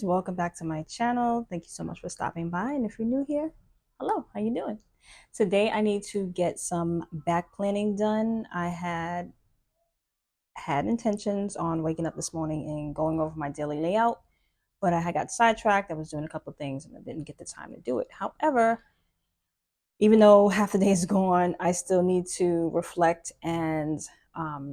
guys, welcome back to my channel. Thank you so much for stopping by, and if you're new here, hello, how you doing? Today I need to get some back planning done. I had intentions on waking up this morning and going over my daily layout, but I had got sidetracked. I was doing a couple of things and I didn't get the time to do it. However, even though half the day is gone, I still need to reflect and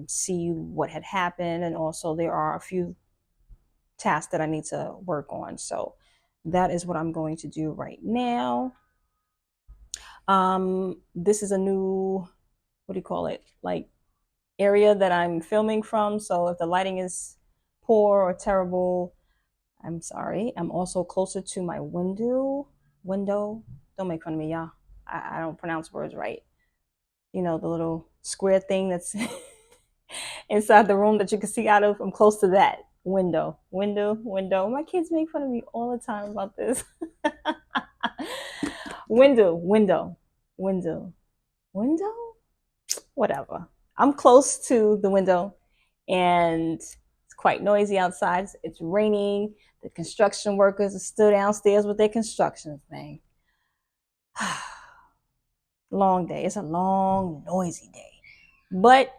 see what had happened, and also there are a few tasks that I need to work on. So that is what I'm going to do right now. This is a new, what do you call it? Like area that I'm filming from. So if the lighting is poor or terrible, I'm sorry. I'm also closer to my window. Don't make fun of me, y'all. I don't pronounce words right. You know, the little square thing that's inside the room that you can see out of. I'm close to that window. My kids make fun of me all the time about this. window, window, whatever. I'm close to the window, and it's quite noisy outside. It's raining. The construction workers are still downstairs with their construction thing. Long day. It's a long, noisy day. But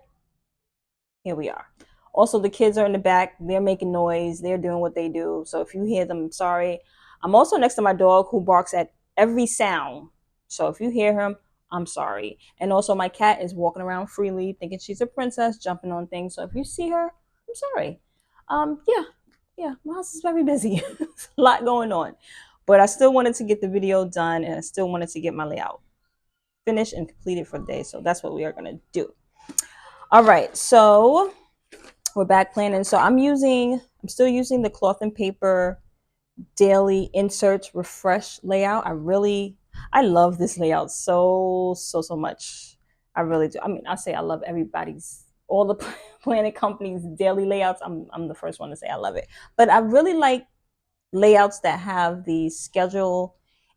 here we are. Also, the kids are in the back. They're making noise. They're doing what they do. So if you hear them, I'm sorry. I'm also next to my dog who barks at every sound. So if you hear him, I'm sorry. And also, my cat is walking around freely, thinking she's a princess, jumping on things. So if you see her, I'm sorry. Yeah, my house is very busy. A lot going on. But I still wanted to get the video done, and I still wanted to get my layout finished and completed for the day. So that's what we are going to do. All right. So we're back planning. So I'm still using the cloth and paper daily inserts refresh layout. I love this layout so much. I really do. I mean, I say I love all the planet companies daily layouts. I'm the first one to say I love it, but I really like layouts that have the schedule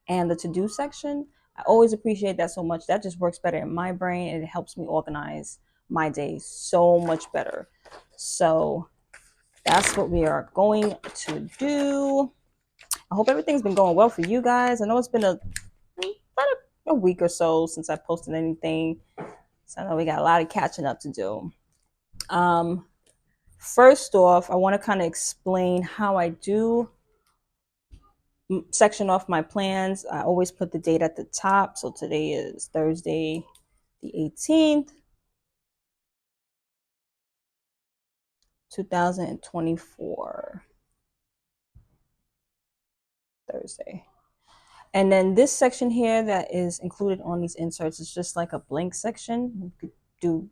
and the to-do section. I always appreciate that so much. That just works better in my brain, and it helps me organize my day so much better. So that's what we are going to do. I hope everything's been going well for you guys. I know it's been about a week or so since I posted anything, so I know we got a lot of catching up to do. First off, I want to kind of explain how I do section off my plans. I always put the date at the top. So today is Thursday, the 18th, 2024. Thursday. And then this section here that is included on these inserts is just like a blank section. You could do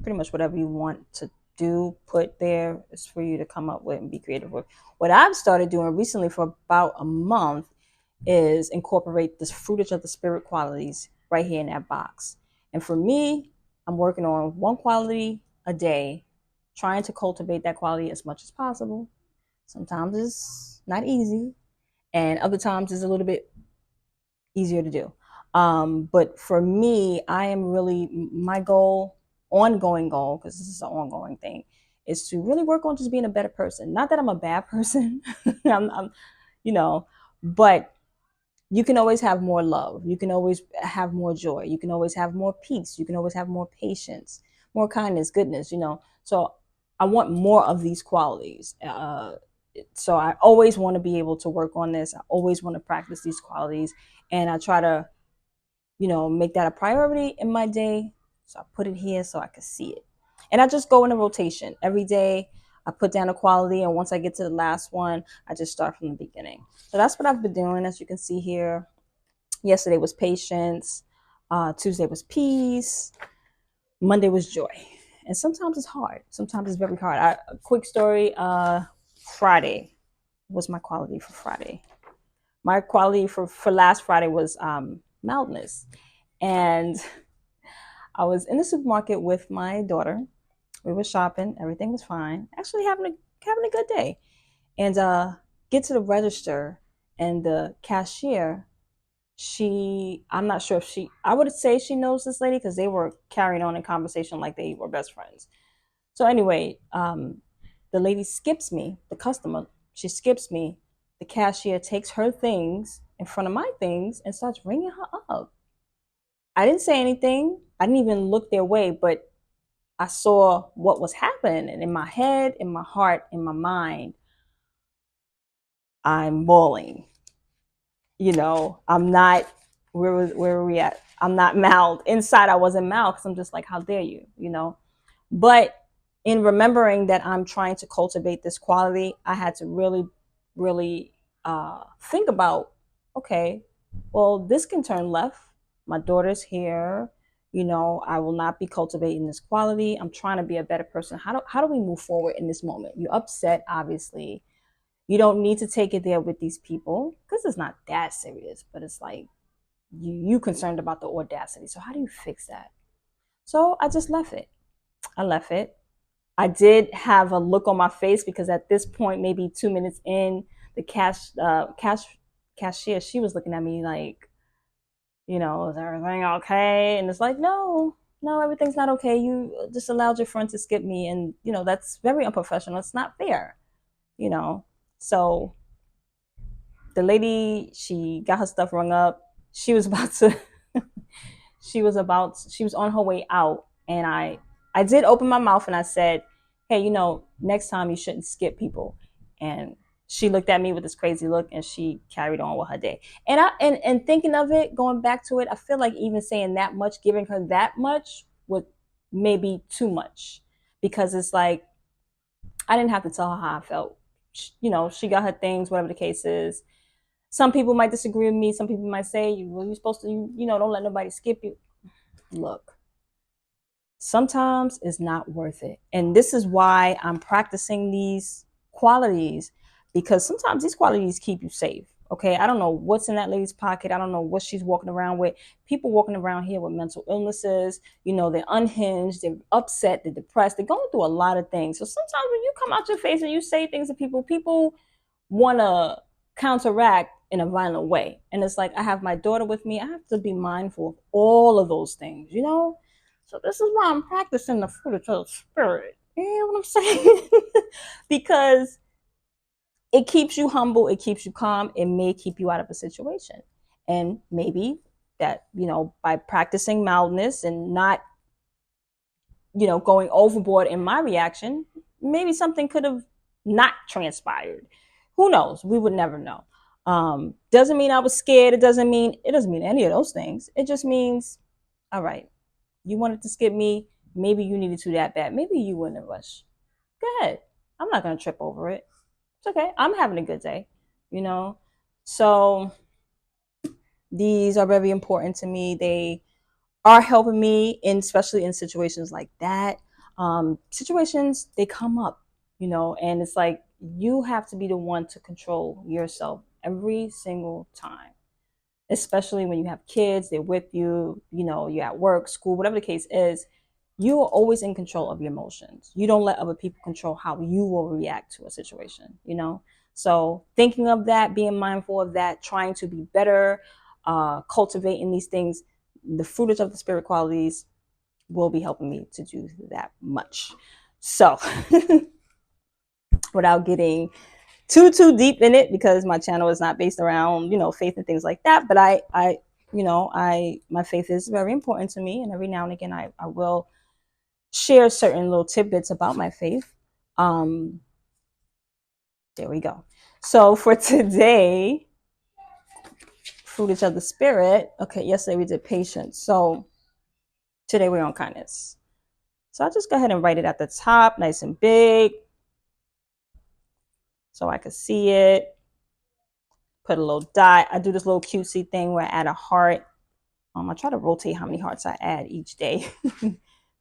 pretty much whatever you want to do, put there. It's for you to come up with and be creative with. What I've started doing recently for about a month is incorporate this fruitage of the spirit qualities right here in that box. And for me, I'm working on one quality a day, trying to cultivate that quality as much as possible. Sometimes it's not easy, and other times it's a little bit easier to do. But for me, I am really, my ongoing goal, because this is an ongoing thing, is to really work on just being a better person. Not that I'm a bad person, I'm, but you can always have more love. You can always have more joy. You can always have more peace. You can always have more patience, more kindness, goodness, So I want more of these qualities. So I always want to be able to work on this. I always want to practice these qualities. And I try to, make that a priority in my day. So I put it here so I can see it. And I just go in a rotation. Every day I put down a quality, and once I get to the last one, I just start from the beginning. So that's what I've been doing, as you can see here. Yesterday was patience. Tuesday was peace. Monday was joy. And sometimes it's hard. Sometimes it's very hard. A quick story. Friday was my quality for Friday. My quality for last Friday was mildness. And I was in the supermarket with my daughter. We were shopping. Everything was fine. Actually having a good day. And get to the register, and the cashier, I'm not sure if I would say she knows this lady, because they were carrying on in conversation like they were best friends. So anyway, the lady skips me, the customer, she skips me the cashier takes her things in front of my things and starts ringing her up. I didn't say anything. I didn't even look their way, but I saw what was happening. And in my head, in my heart, in my mind, I'm bawling. I'm not, where were we at? I'm not mouthed. Inside, I wasn't mouthed because I'm just like, how dare you? But in remembering that I'm trying to cultivate this quality, I had to really, really think about, okay, well, this can turn left. My daughter's here. I will not be cultivating this quality. I'm trying to be a better person. How do we move forward in this moment? You're upset, obviously. You don't need to take it there with these people because it's not that serious, but it's like you concerned about the audacity. So how do you fix that? So I just left it. I left it. I did have a look on my face because at this point, maybe 2 minutes in, the cashier, she was looking at me like, is everything okay? And it's like, no, no, everything's not okay. You just allowed your friend to skip me, and that's very unprofessional. It's not fair, you know. So the lady, she got her stuff rung up. She was about to she was on her way out, and I did open my mouth and I said, hey, next time you shouldn't skip people. And she looked at me with this crazy look and she carried on with her day. And thinking of it, going back to it, I feel like even saying that much, giving her that much, would maybe too much, because it's like I didn't have to tell her how I felt. She got her things, whatever the case is. Some people might disagree with me. Some people might say, well, you're supposed to, don't let nobody skip you. Look, sometimes it's not worth it. And this is why I'm practicing these qualities, because sometimes these qualities keep you safe. Okay, I don't know what's in that lady's pocket. I don't know what she's walking around with. People walking around here with mental illnesses, they're unhinged, they're upset, they're depressed, they're going through a lot of things. So sometimes when you come out your face and you say things to people want to counteract in a violent way. And it's like, I have my daughter with me. I have to be mindful of all of those things. So this is why I'm practicing the fruit of the spirit. You know what I'm saying? Because it keeps you humble, it keeps you calm, it may keep you out of a situation. And maybe that, by practicing mildness and not, going overboard in my reaction, maybe something could have not transpired. Who knows? We would never know. Doesn't mean I was scared. It doesn't mean any of those things. It just means, all right, you wanted to skip me. Maybe you needed to that bad. Maybe you were in a rush. Go ahead. I'm not going to trip over it. It's okay. I'm having a good day, you know? So these are very important to me. They are helping me, especially in situations like that. Situations, they come up, and it's like you have to be the one to control yourself every single time, especially when you have kids, they're with you, you're at work, school, whatever the case is. You are always in control of your emotions. You don't let other people control how you will react to a situation. So thinking of that, being mindful of that, trying to be better, cultivating these things, the fruit of the spirit qualities will be helping me to do that much. So without getting too deep in it, because my channel is not based around faith and things like that, but my faith is very important to me, and every now and again I will share certain little tidbits about my faith. There we go. So for today, fruit of the spirit. Okay, yesterday we did patience, so today we're on kindness. So I'll just go ahead and write it at the top, nice and big, so I can see it. Put a little dot. I do this little cutesy thing where I add a heart. I try to rotate how many hearts I add each day,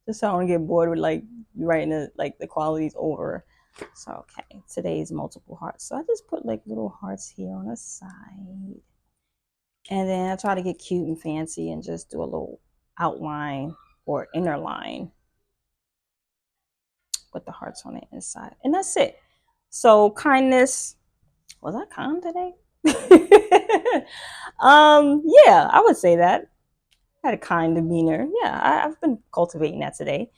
just so I don't get bored with writing the qualities over. So okay, today's multiple hearts. So I just put little hearts here on the side, and then I try to get cute and fancy and just do a little outline or inner line with the hearts on the inside, and that's it. So kindness. Was I kind today? Yeah, I would say that. I had a kind demeanor. Yeah, I've been cultivating that today.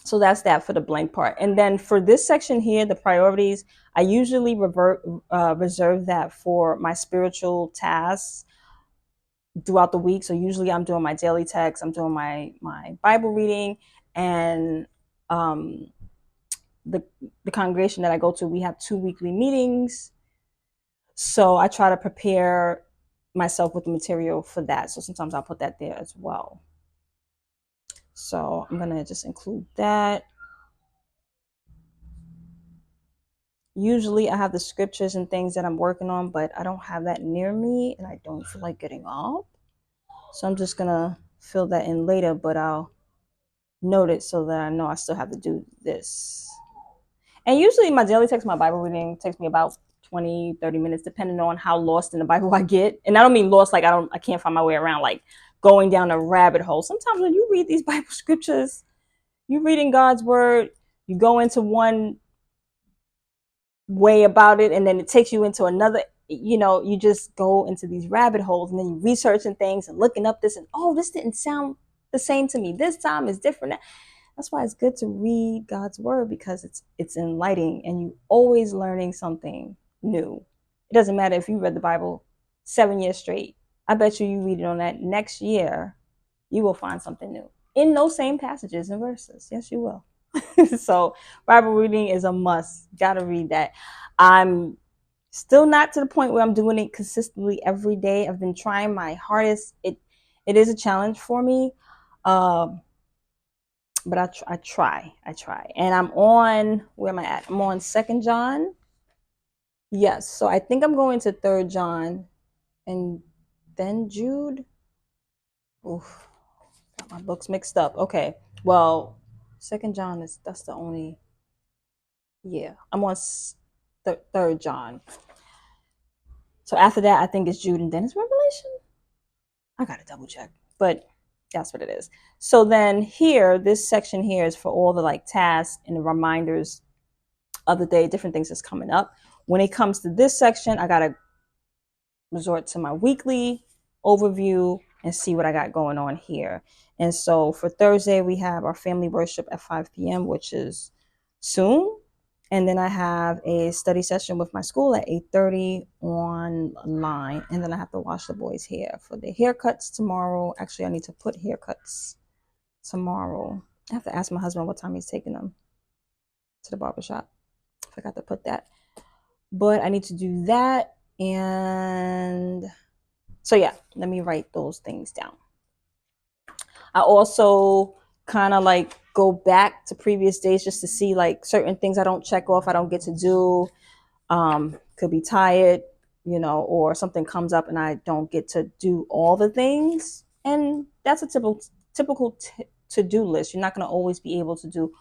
So that's that for the blank part. And then for this section here, the priorities, I usually reserve that for my spiritual tasks throughout the week. So usually I'm doing my daily text, I'm doing my Bible reading, and um, the the congregation that I go to, we have 2 weekly meetings. So I try to prepare myself with the material for that. So sometimes I'll put that there as well. So I'm gonna just include that. Usually I have the scriptures and things that I'm working on, but I don't have that near me and I don't feel like getting up. So I'm just gonna fill that in later, but I'll note it so that I know I still have to do this. And usually my daily text, my Bible reading takes me about 20, 30 minutes, depending on how lost in the Bible I get. And I don't mean lost like I can't find my way around, like going down a rabbit hole. Sometimes when you read these Bible scriptures, you reading God's word, you go into one way about it and then it takes you into another, you just go into these rabbit holes and then you researching things and looking up this and, oh, this didn't sound the same to me, this time is different. That's why it's good to read God's word, because it's enlightening and you always learning something new. It doesn't matter if you read the Bible 7 years straight. I bet you read it on that next year, you will find something new in those same passages and verses. Yes, you will. So Bible reading is a must. Gotta read that. I'm still not to the point where I'm doing it consistently every day. I've been trying my hardest. It is a challenge for me, but I try. And I'm on, where am I at? I'm on 2nd John. Yes, so I think I'm going to 3rd John and then Jude. Oof, got my books mixed up. Okay, well, 2nd John that's the only. Yeah, I'm on 3rd John. So after that, I think it's Jude and then it's Revelation. I gotta double check, but that's what it is. So then here, this section here is for all the like tasks and the reminders of the day, different things that's coming up. When it comes to this section, I gotta resort to my weekly overview and see what I got going on here. And so for Thursday, we have our family worship at 5 p.m., which is soon. And then I have a study session with my school at 8:30 online. And then I have to wash the boys' hair for their haircuts tomorrow. Actually, I need to put haircuts tomorrow. I have to ask my husband what time he's taking them to the barbershop. I forgot to put that. But I need to do that. And so yeah, let me write those things down. I also kind of like go back to previous days just to see like certain things I don't check off, I don't get to do. Could be tired, or something comes up and I don't get to do all the things. And that's a typical to-do list. You're not going to always be able to do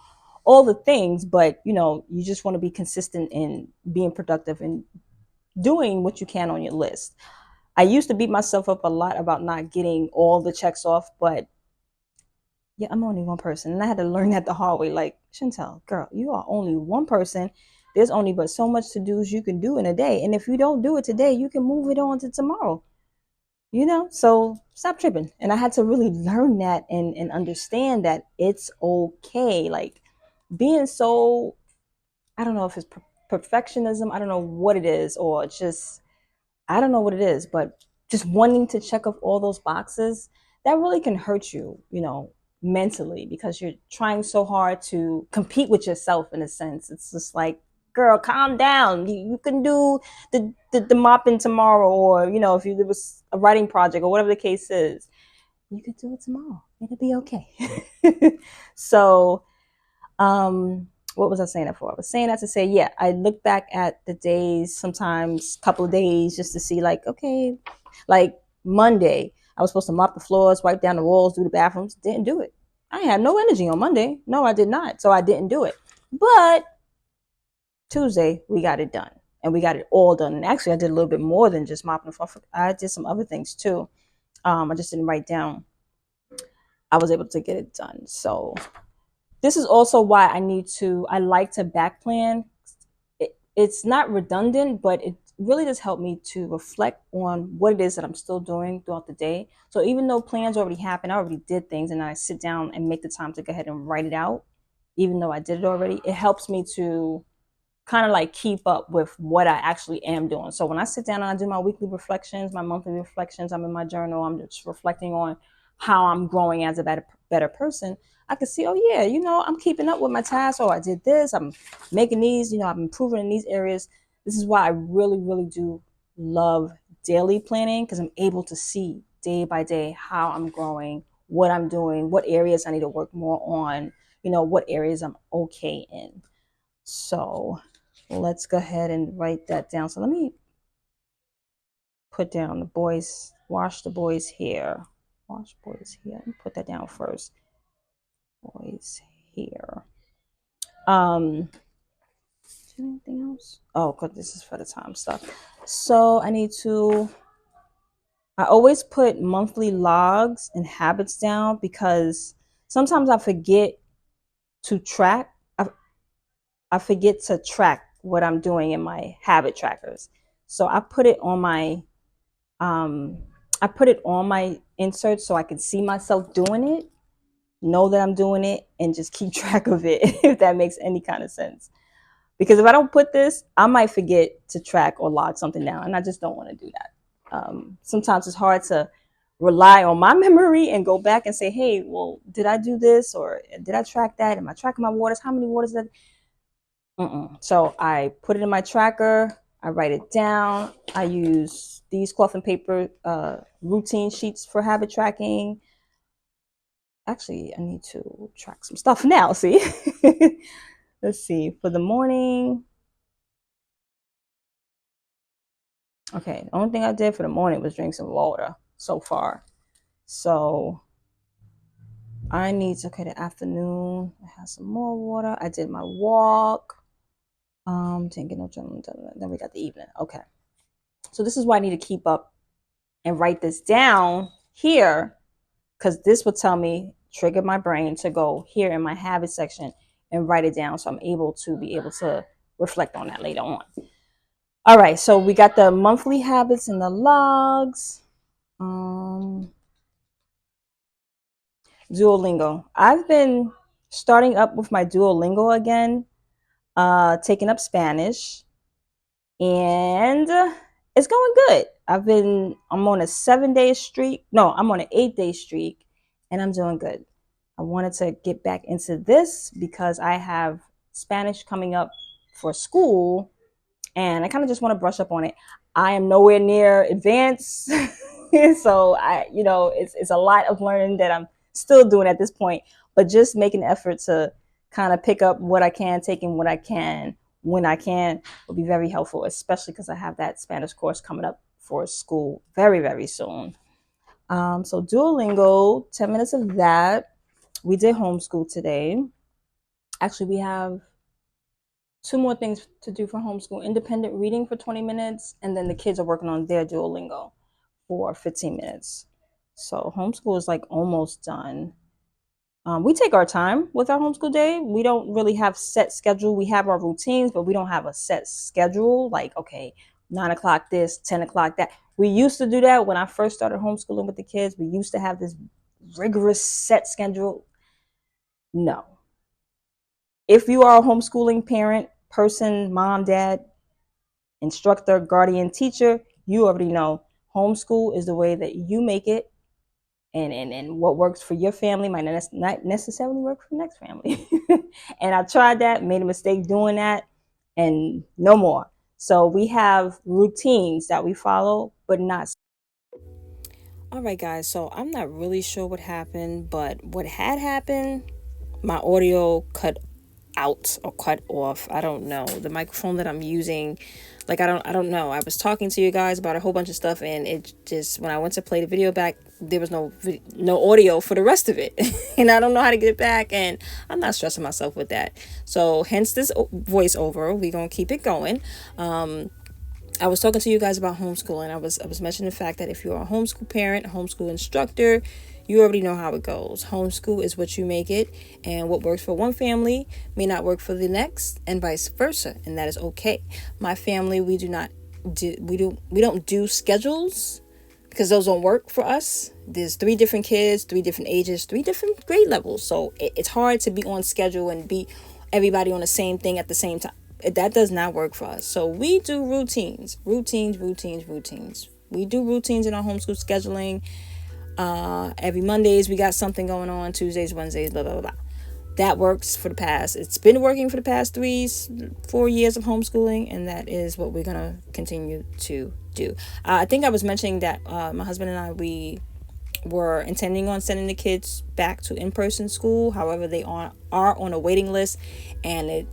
all the things, but you just want to be consistent in being productive and doing what you can on your list. I used to beat myself up a lot about not getting all the checks off, but yeah, I'm only one person. And I had to learn that the hard way. Like, Chantel, girl, you are only one person. There's only but so much to do as you can do in a day. And if you don't do it today, you can move it on to tomorrow. So stop tripping. And I had to really learn that and understand that it's okay. Like, being so, I don't know if it's perfectionism, I don't know what it is, or just, I don't know what it is, but just wanting to check off all those boxes, that really can hurt you, mentally, because you're trying so hard to compete with yourself in a sense. It's just like, girl, calm down. You can do the mopping tomorrow, or, if there was a writing project or whatever the case is, you could do it tomorrow. It'll be okay. So, what was I saying that for? I was saying that to say, yeah, I look back at the days, sometimes a couple of days, just to see like, okay, like Monday, I was supposed to mop the floors, wipe down the walls, do the bathrooms. Didn't do it. I had no energy on Monday. No, I did not. So I didn't do it. But Tuesday, we got it done. And we got it all done. And actually, I did a little bit more than just mopping the floor. I did some other things too. I just didn't write down. I was able to get it done. So this is also why I like to back plan. It's not redundant, but it really does help me to reflect on what it is that I'm still doing throughout the day. So even though plans already happened, I already did things, and I sit down and make the time to go ahead and write it out. even though I did it already, it helps me to kind of like keep up with what I actually am doing. So when I sit down and I do my weekly reflections, my monthly reflections, I'm in my journal, I'm just reflecting on how I'm growing as a better person. I can see, oh yeah, I'm keeping up with my tasks. Oh, I did this. I'm making these. I'm improving in these areas. This is why I really, really do love daily planning, because I'm able to see day by day how I'm growing, what I'm doing, what areas I need to work more on, what areas I'm okay in. So let's go ahead and write that down. So let me put down wash the boys' hair. Wash boys' hair. Let me put that down first. Boys' hair. Anything else? Oh, because this is for the time stuff. So I always put monthly logs and habits down, because sometimes I forget to track. I forget to track what I'm doing in my habit trackers. So I put it on my insert so I can see myself doing it, know that I'm doing it, and just keep track of it, if that makes any kind of sense. Because if I don't put this, I might forget to track or log something down, and I just don't want to do that. Sometimes it's hard to rely on my memory and go back and say, hey, well, did I do this, or did I track that? Am I tracking my waters? How many waters did So I put it in my tracker. I write it down. I use these cloth and paper routine sheets for habit tracking. Actually, I need to track some stuff now. See, let's see. For the morning, okay, the only thing I did for the morning was drink some water so far. So I need to, okay, the afternoon, I have some more water. I did my walk. Didn't get no journal. Then we got the evening. Okay. So this is why I need to keep up and write this down here, because this will trigger my brain to go here in my habit section and write it down, so I'm able to reflect on that later on. All right, so we got the monthly habits and the logs. Duolingo. I've been starting up with my Duolingo again, taking up Spanish, and it's going good. I'm on a 7-day streak. No, I'm on an 8-day streak, and I'm doing good. I wanted to get back into this because I have Spanish coming up for school, and I kind of just want to brush up on it. I am nowhere near advanced, so it's a lot of learning that I'm still doing at this point, but just making an effort to kind of pick up what I can, taking what I can when I can, will be very helpful, especially because I have that Spanish course coming up for school very, very soon. So Duolingo, 10 minutes of that. We did homeschool today. Actually, we have 2 more things to do for homeschool: independent reading for 20 minutes, and then the kids are working on their Duolingo for 15 minutes. So homeschool is like almost done. We take our time with our homeschool day. We don't really have set schedule. We have our routines, but we don't have a set schedule. Like, okay, 9 o'clock this, 10 o'clock that. We used to do that when I first started homeschooling with the kids. We used to have this rigorous set schedule. No. If you are a homeschooling parent, person, mom, dad, instructor, guardian, teacher, you already know homeschool is the way that you make it. And what works for your family might not necessarily work for the next family. And I tried that, made a mistake doing that, and no more. So we have routines that we follow, but not. All right, guys. So I'm not really sure what happened, but what had happened, my audio cut out or cut off. I don't know. The microphone that I'm using, like I don't know. I was talking to you guys about a whole bunch of stuff, and it just, when I went to play the video back, there was no audio for the rest of it. And I don't know how to get it back, and I'm not stressing myself with that. So hence this voiceover. We're going to keep it going. I was talking to you guys about homeschooling. I was mentioning the fact that if you're a homeschool parent, a homeschool instructor, you already know how it goes. Homeschool is what you make it, and what works for one family may not work for the next, and vice versa, and that is okay. My family, we don't do schedules, because those don't work for us. There's 3 different kids, 3 different ages, 3 different grade levels. So it's hard to be on schedule and be everybody on the same thing at the same time. That does not work for us. So we do routines. We do routines in our homeschool scheduling. Every Mondays we got something going on. Tuesdays, Wednesdays, blah, blah, blah. That works for the past. It's been working for the past 4 years of homeschooling, and that is what we're gonna continue to do. I think I was mentioning that my husband and I, we were intending on sending the kids back to in-person school. However, they are on a waiting list, and it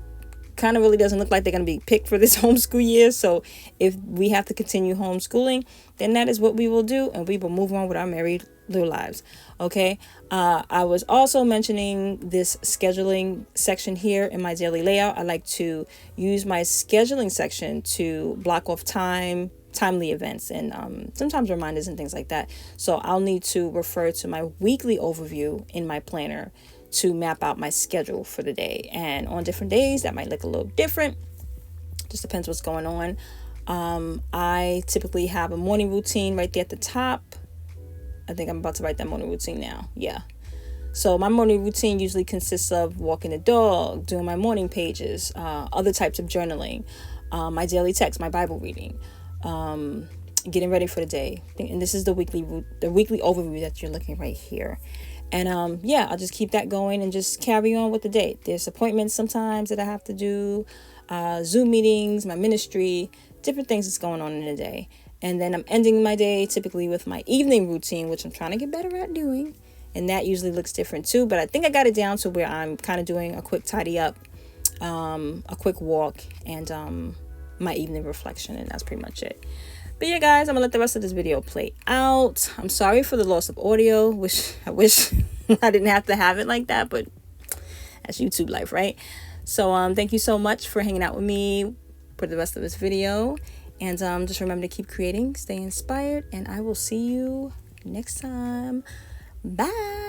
kind of really doesn't look like they're going to be picked for this homeschool year. So if we have to continue homeschooling, then that is what we will do, and we will move on with our married little lives. Okay. I was also mentioning this scheduling section here in my daily layout. I like to use my scheduling section to block off timely events, and sometimes reminders and things like that. So I'll need to refer to my weekly overview in my planner to map out my schedule for the day. And on different days that might look a little different. Just depends what's going on. I typically have a morning routine right there at the top. I think I'm about to write that morning routine now. Yeah. So my morning routine usually consists of walking the dog, doing my morning pages, other types of journaling, my daily text, my Bible reading, getting ready for the day. And this is the weekly overview that you're looking right here. And I'll just keep that going and just carry on with the day. There's appointments sometimes that I have to do, Zoom meetings, my ministry, different things that's going on in the day. And then I'm ending my day typically with my evening routine, which I'm trying to get better at doing. And that usually looks different too. But I think I got it down to where I'm kind of doing a quick tidy up, a quick walk, and my evening reflection. And that's pretty much it. But yeah, guys, I'm gonna let the rest of this video play out. I'm sorry for the loss of audio. I wish I didn't have to have it like that, but that's YouTube life, right? So thank you so much for hanging out with me for the rest of this video. And just remember to keep creating, stay inspired, and I will see you next time. Bye.